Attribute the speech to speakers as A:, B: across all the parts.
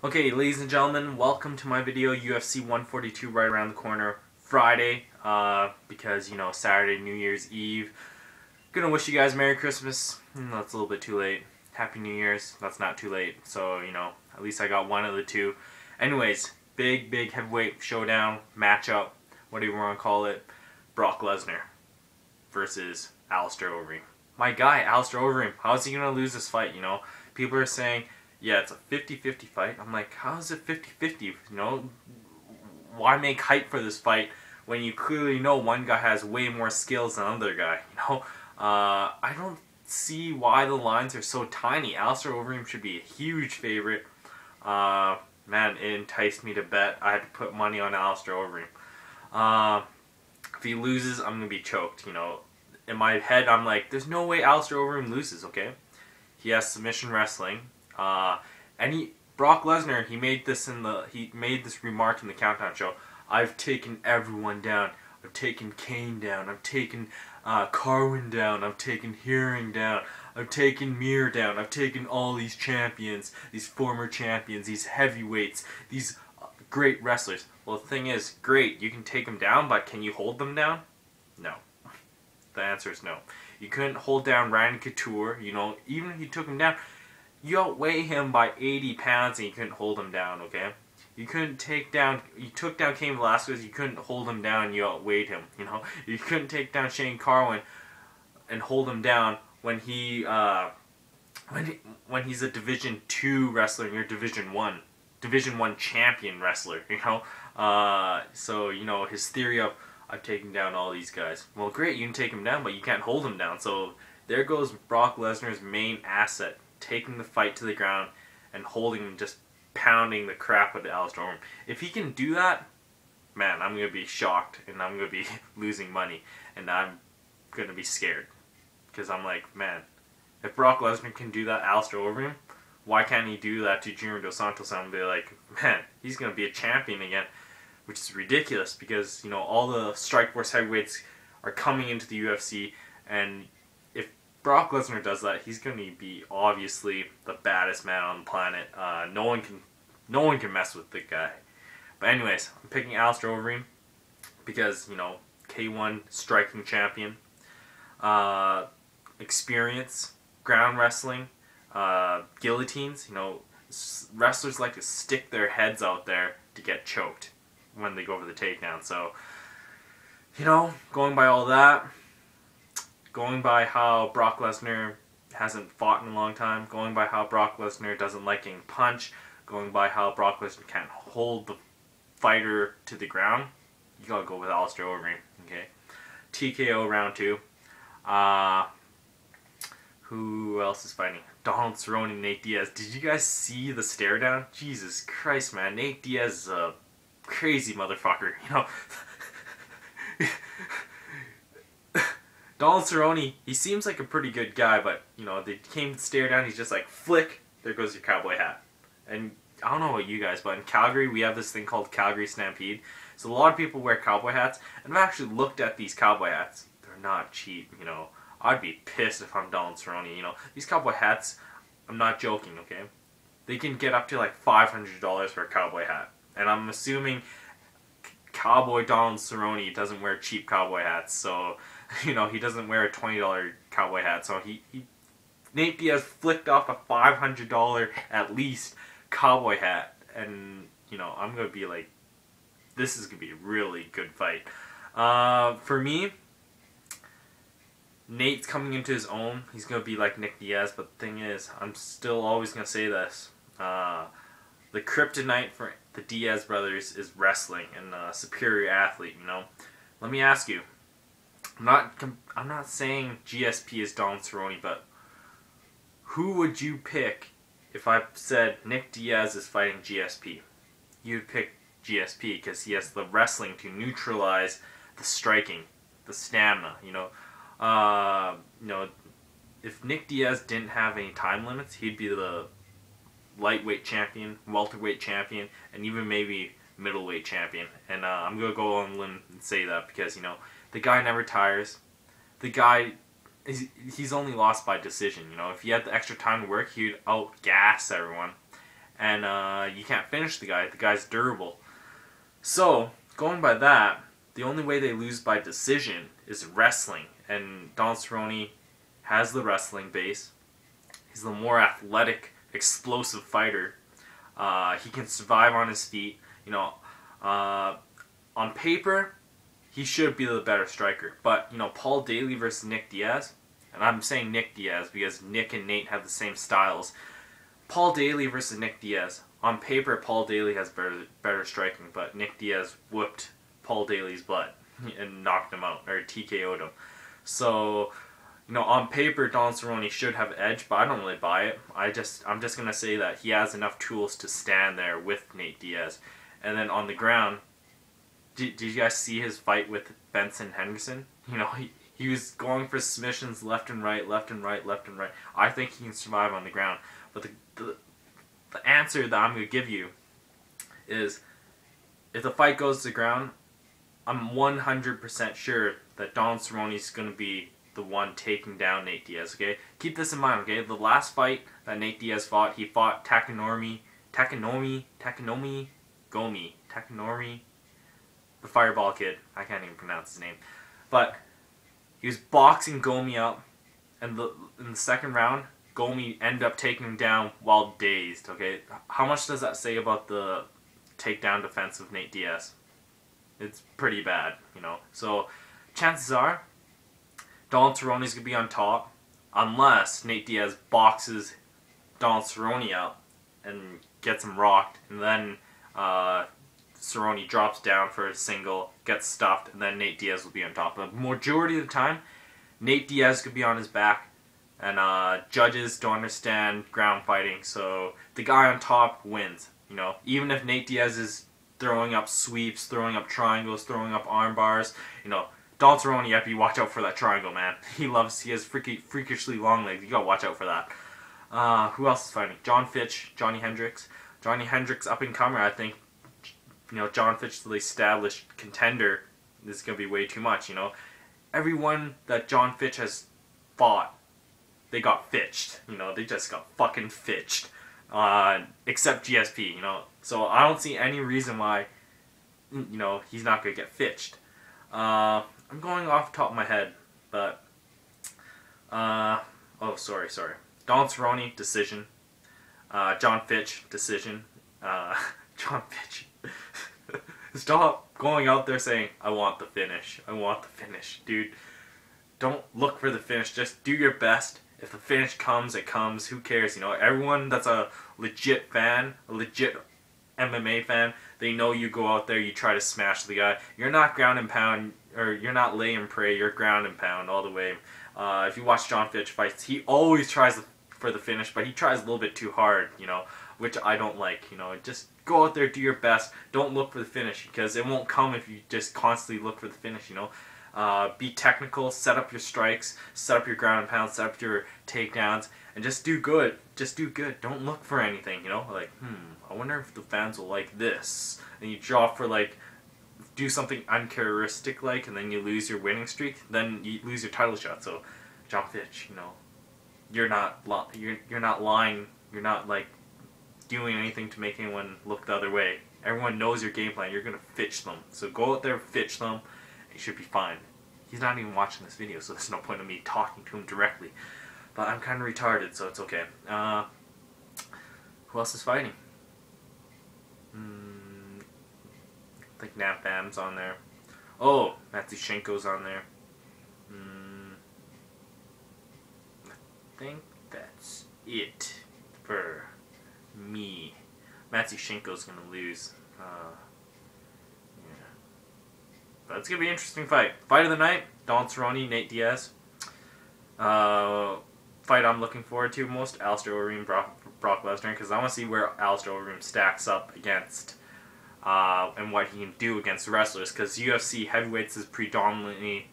A: Okay, ladies and gentlemen, welcome to my video, UFC 142 right around the corner, Friday, because, Saturday, New Year's Eve. Gonna wish you guys Merry Christmas. That's a little bit too late. Happy New Year's, that's not too late, so, at least I got one of the two. Anyways, big heavyweight showdown, matchup, whatever you want to call it, Brock Lesnar versus Alistair Overeem. My guy, Alistair Overeem, how is he gonna lose this fight, People are saying, yeah, it's a 50-50 fight. I'm like, how is it 50-50? Why make hype for this fight when you clearly know one guy has way more skills than the other guy? I don't see why the lines are so tiny. Alistair Overeem should be a huge favorite. Man, it enticed me to bet. I had to put money on Alistair Overeem. If he loses, I'm gonna be choked. In my head, I'm like, there's no way Alistair Overeem loses. Okay, he has submission wrestling. Brock Lesnar, he made this remark in the Countdown show. I've taken everyone down. I've taken Kane down. I've taken Carwin down. I've taken Hearing down. I've taken Mir down. I've taken all these champions, these former champions, these heavyweights, these great wrestlers. Well, the thing is, great, you can take them down, but can you hold them down? No. The answer is no. You couldn't hold down Ryan Couture. Even if you took him down, you outweigh him by 80 pounds and you couldn't hold him down, okay? You took down Cain Velasquez, you couldn't hold him down and you outweighed him, You couldn't take down Shane Carwin and hold him down when he's a Division 2 wrestler and you're Division 1 champion wrestler, So, his theory of, I've taken down all these guys. Well, great, you can take him down, but you can't hold him down. So, there goes Brock Lesnar's main asset. Taking the fight to the ground and holding him, just pounding the crap out of Alistair Overeem. If he can do that, man, I'm going to be shocked and I'm going to be losing money and I'm going to be scared. Because I'm like, man, if Brock Lesnar can do that, Alistair Overeem, why can't he do that to Junior Dos Santos? I'm going to be like, man, he's going to be a champion again, which is ridiculous because, all the Strikeforce heavyweights are coming into the UFC, and Brock Lesnar does that, he's going to be obviously the baddest man on the planet. No one can mess with the guy. But anyways, I'm picking Alistair Overeem because, K1 striking champion, experience, ground wrestling, guillotines. Wrestlers like to stick their heads out there to get choked when they go for the takedown. So, going by all that, going by how Brock Lesnar hasn't fought in a long time, going by how Brock Lesnar doesn't like getting punched, going by how Brock Lesnar can't hold the fighter to the ground, you gotta go with Alistair Overeem, okay? TKO round 2. Who else is fighting? Donald Cerrone and Nate Diaz. Did you guys see the stare down? Jesus Christ, man. Nate Diaz is a crazy motherfucker, Donald Cerrone, he seems like a pretty good guy, but, they came to stare down, he's just like, flick, there goes your cowboy hat. And I don't know about you guys, but in Calgary, we have this thing called Calgary Stampede. So a lot of people wear cowboy hats, and I've actually looked at these cowboy hats. They're not cheap, I'd be pissed if I'm Donald Cerrone, These cowboy hats, I'm not joking, okay? They can get up to like $500 for a cowboy hat. And I'm assuming Cowboy Donald Cerrone doesn't wear cheap cowboy hats, so he doesn't wear a $20 cowboy hat. So Nate Diaz flicked off a $500 at least cowboy hat, and I'm gonna be like, this is gonna be a really good fight. For me, Nate's coming into his own. He's gonna be like Nick Diaz, but the thing is, I'm still always gonna say this. The kryptonite for the Diaz brothers is wrestling and a superior athlete, Let me ask you. I'm not saying GSP is Donald Cerrone, but who would you pick if I said Nick Diaz is fighting GSP? You'd pick GSP because he has the wrestling to neutralize the striking, the stamina, if Nick Diaz didn't have any time limits, he'd be the lightweight champion, welterweight champion, and even maybe middleweight champion. And I'm going to go on a limb and say that because, the guy never tires. The guy, he's only lost by decision. If he had the extra time to work, he'd outgas everyone. and you can't finish the guy. The guy's durable. So, going by that, the only way they lose by decision is wrestling. And Don Cerrone has the wrestling base. He's the more athletic, explosive fighter. He can survive on his feet. You know, on paper, he should be the better striker. But, you know, Paul Daly versus Nick Diaz, and I'm saying Nick Diaz because Nick and Nate have the same styles. Paul Daly versus Nick Diaz. On paper, Paul Daly has better striking, but Nick Diaz whooped Paul Daly's butt and knocked him out, or TKO'd him. So, you know, on paper, Don Cerrone should have edge, but I don't really buy it. I'm just gonna say that he has enough tools to stand there with Nate Diaz. And then on the ground, did you guys see his fight with Benson Henderson? You know, he was going for submissions left and right, left and right, left and right. I think he can survive on the ground. But the answer that I'm going to give you is, if the fight goes to the ground, I'm 100% sure that Don Cerrone is going to be the one taking down Nate Diaz, okay? Keep this in mind, okay? The last fight that Nate Diaz fought, he fought Takanori Gomi, the Fireball Kid. I can't even pronounce his name. But he was boxing Gomi up, and in the second round, Gomi ended up taking him down while dazed, okay? How much does that say about the takedown defense of Nate Diaz? It's pretty bad, you know? So, chances are, Don Cerrone's going to be on top, unless Nate Diaz boxes Don Cerrone out and gets him rocked, and then Cerrone drops down for a single, gets stuffed, and then Nate Diaz will be on top. But majority of the time, Nate Diaz could be on his back, and judges don't understand ground fighting, so the guy on top wins. You know, even if Nate Diaz is throwing up sweeps, throwing up triangles, throwing up arm bars, you know, Don Cerrone, you have to watch out for that triangle, man. He has freakishly long legs. You gotta watch out for that. Who else is fighting? John Fitch, Johnny Hendricks. Johnny Hendricks, up and comer. I think, you know, John Fitch, the established contender, this is gonna be way too much. You know, everyone that John Fitch has fought, they got fitched. You know, they just got fucking fitched. Except GSP, you know. So I don't see any reason why, you know, he's not gonna get fitched. I'm going off the top of my head, but oh, sorry. Don Cerrone, decision. John Fitch, decision. John Fitch. Stop going out there saying, I want the finish. I want the finish. Dude, don't look for the finish. Just do your best. If the finish comes, it comes. Who cares? You know, everyone that's a legit fan, a legit MMA fan, they know you go out there, you try to smash the guy. You're not ground and pound, or you're not lay and pray, you're ground and pound all the way. If you watch John Fitch fights, he always tries for the finish, but he tries a little bit too hard, you know, which I don't like, you know. Just go out there, do your best. Don't look for the finish, because it won't come if you just constantly look for the finish, you know. Be technical, set up your strikes, set up your ground and pound, set up your takedowns, and just do good. Just do good. Don't look for anything, you know? Like, I wonder if the fans will like this. And you drop for, like, do something uncharacteristic, like, and then you lose your winning streak, then you lose your title shot. So, John Fitch, you know, you're not lying. You're not, like, doing anything to make anyone look the other way. Everyone knows your game plan. You're going to fitch them. So go out there, fitch them. He should be fine. He's not even watching this video, so there's no point in me talking to him directly. But I'm kind of retarded, so it's okay. Who else is fighting? I think Nat Bam's on there. Oh, Matsushenko's on there. I think that's it for me. Matsushenko's gonna lose. But it's going to be an interesting fight. Fight of the night, Don Cerrone, Nate Diaz. Fight I'm looking forward to most, Alistair Overeem, Brock Lesnar, because I want to see where Alistair Overeem stacks up against and what he can do against wrestlers, because UFC heavyweights is predominantly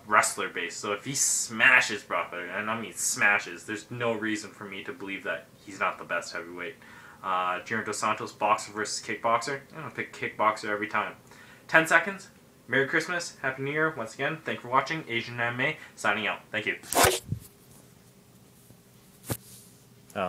A: wrestler-based. So if he smashes Brock Lesnar, and I mean smashes, there's no reason for me to believe that he's not the best heavyweight. Junior Dos Santos, boxer versus kickboxer. I'm going to pick kickboxer every time. 10 seconds. Merry Christmas. Happy New Year. Once again, thank you for watching. Asian Anime, signing out. Thank you. Oh.